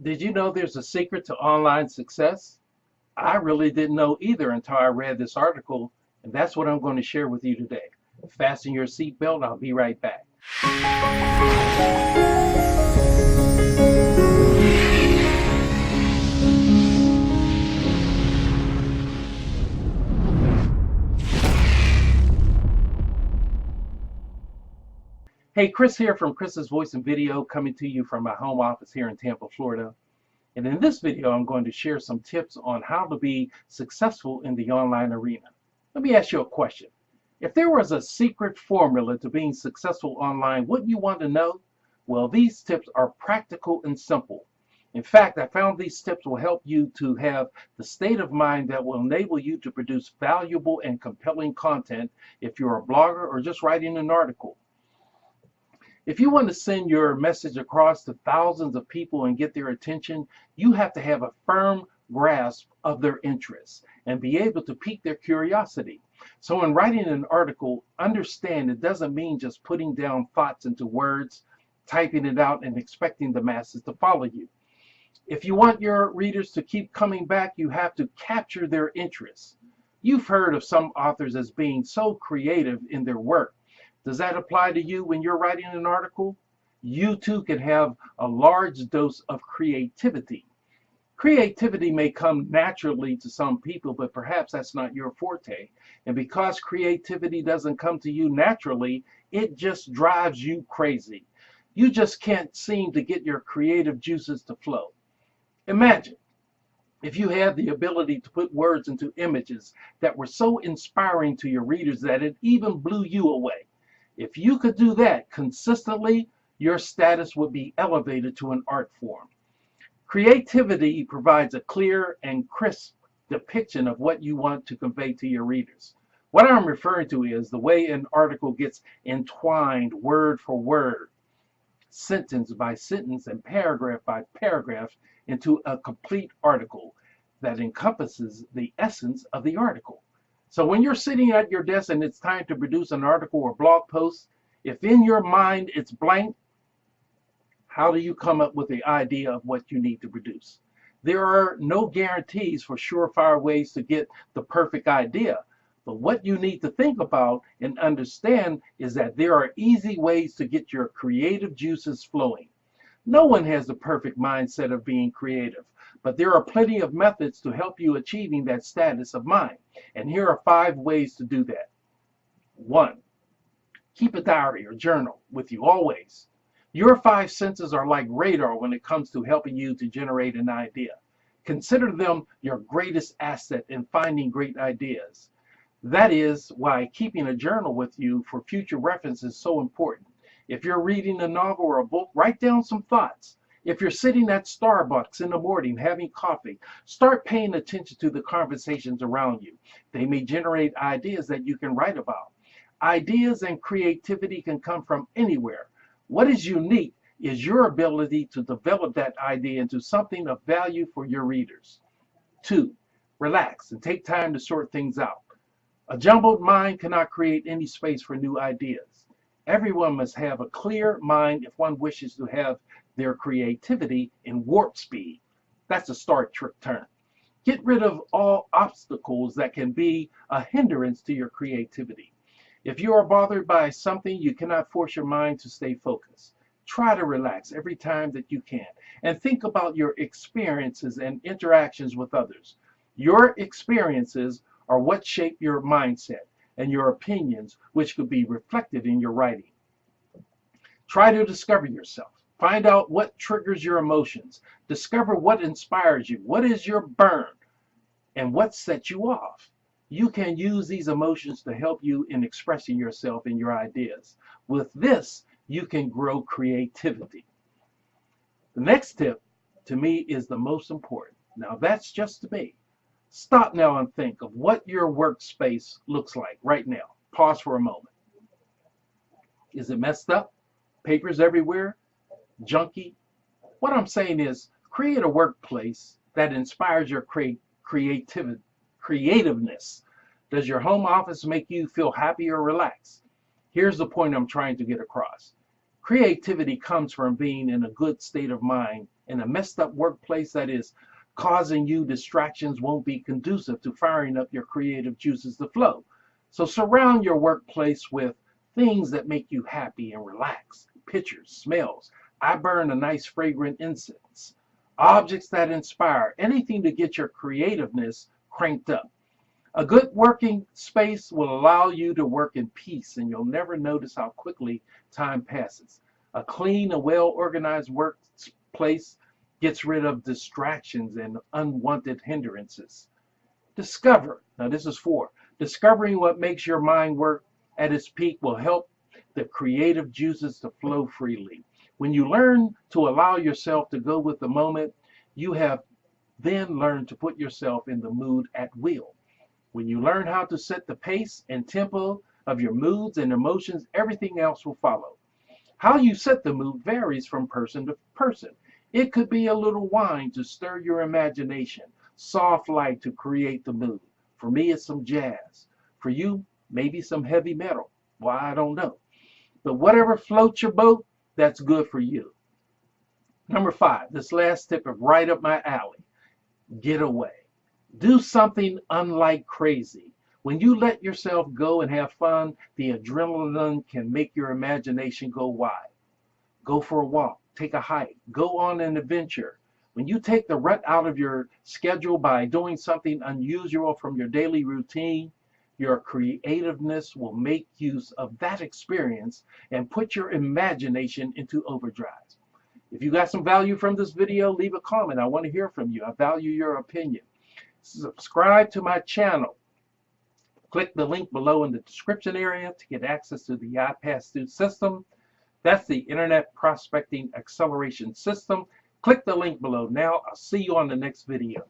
Did you know there's a secret to online success? I really didn't know either until I read this article, and that's what I'm going to share with you today. Fasten your seatbelt, I'll be right back. Hey, Chris here from Chris's Voice and Video, coming to you from my home office here in Tampa, Florida. And in this video, I'm going to share some tips on how to be successful in the online arena. Let me ask you a question. If there was a secret formula to being successful online, wouldn't you want to know? Well, these tips are practical and simple. In fact, I found these tips will help you to have the state of mind that will enable you to produce valuable and compelling content if you're a blogger or just writing an article. If you want to send your message across to thousands of people and get their attention, you have to have a firm grasp of their interests and be able to pique their curiosity. So in writing an article, understand it doesn't mean just putting down thoughts into words, typing it out, and expecting the masses to follow you. If you want your readers to keep coming back, you have to capture their interests. You've heard of some authors as being so creative in their work. Does that apply to you when you're writing an article? You too can have a large dose of creativity. Creativity may come naturally to some people, but perhaps that's not your forte. And because creativity doesn't come to you naturally, it just drives you crazy. You just can't seem to get your creative juices to flow. Imagine if you had the ability to put words into images that were so inspiring to your readers that it even blew you away. If you could do that consistently, your status would be elevated to an art form. Creativity provides a clear and crisp depiction of what you want to convey to your readers. What I'm referring to is the way an article gets entwined word for word, sentence by sentence, and paragraph by paragraph into a complete article that encompasses the essence of the article. So when you're sitting at your desk and it's time to produce an article or blog post, if in your mind it's blank, how do you come up with the idea of what you need to produce? There are no guarantees for surefire ways to get the perfect idea. But what you need to think about and understand is that there are easy ways to get your creative juices flowing. No one has the perfect mindset of being creative, but there are plenty of methods to help you achieving that status of mind. And here are 5 ways to do that. 1, keep a diary or journal with you always. Your 5 senses are like radar when it comes to helping you to generate an idea. Consider them your greatest asset in finding great ideas. That is why keeping a journal with you for future reference is so important. If you're reading a novel or a book, write down some thoughts. If you're sitting at Starbucks in the morning having coffee, start paying attention to the conversations around you. They may generate ideas that you can write about. Ideas and creativity can come from anywhere. What is unique is your ability to develop that idea into something of value for your readers. 2, relax and take time to sort things out. A jumbled mind cannot create any space for new ideas. Everyone must have a clear mind if one wishes to have their creativity in warp speed. That's a Star Trek term. Get rid of all obstacles that can be a hindrance to your creativity. If you are bothered by something, you cannot force your mind to stay focused. Try to relax every time that you can and think about your experiences and interactions with others. Your experiences are what shape your mindset and your opinions, which could be reflected in your writing. Try to discover yourself. Find out what triggers your emotions. Discover what inspires you. What is your burn? And what sets you off? You can use these emotions to help you in expressing yourself and your ideas. With this, you can grow creativity. The next tip, to me, is the most important. Now, that's just to me. Stop now and think of what your workspace looks like right now. Pause for a moment. Is it messed up? Papers everywhere? Junky? What I'm saying is create a workplace that inspires your creativeness. Does your home office make you feel happy or relaxed? Here's the point I'm trying to get across. Creativity comes from being in a good state of mind. In a messed up workplace that is causing you distractions won't be conducive to firing up your creative juices to flow. So surround your workplace with things that make you happy and relax. Pictures, smells. I burn a nice fragrant incense. Objects that inspire. Anything to get your creativeness cranked up. A good working space will allow you to work in peace, and you'll never notice how quickly time passes. A clean and well-organized workplace gets rid of distractions and unwanted hindrances. Discover. Now this is 4. Discovering what makes your mind work at its peak will help the creative juices to flow freely. When you learn to allow yourself to go with the moment, you have then learned to put yourself in the mood at will. When you learn how to set the pace and tempo of your moods and emotions, everything else will follow. How you set the mood varies from person to person. It could be a little wine to stir your imagination, soft light to create the mood. For me, it's some jazz. For you, maybe some heavy metal. Well, I don't know. But whatever floats your boat, that's good for you. Number 5, this last tip is right up my alley. Get away. Do something unlike crazy. When you let yourself go and have fun, the adrenaline can make your imagination go wild. Go for a walk, take a hike, go on an adventure. When you take the rut out of your schedule by doing something unusual from your daily routine, your creativeness will make use of that experience and put your imagination into overdrive. If you got some value from this video, leave a comment. I want to hear from you. I value your opinion. Subscribe to my channel. Click the link below in the description area to get access to the iPass2 system. That's the Internet Prospecting Acceleration System. Click the link below now. I'll see you on the next video.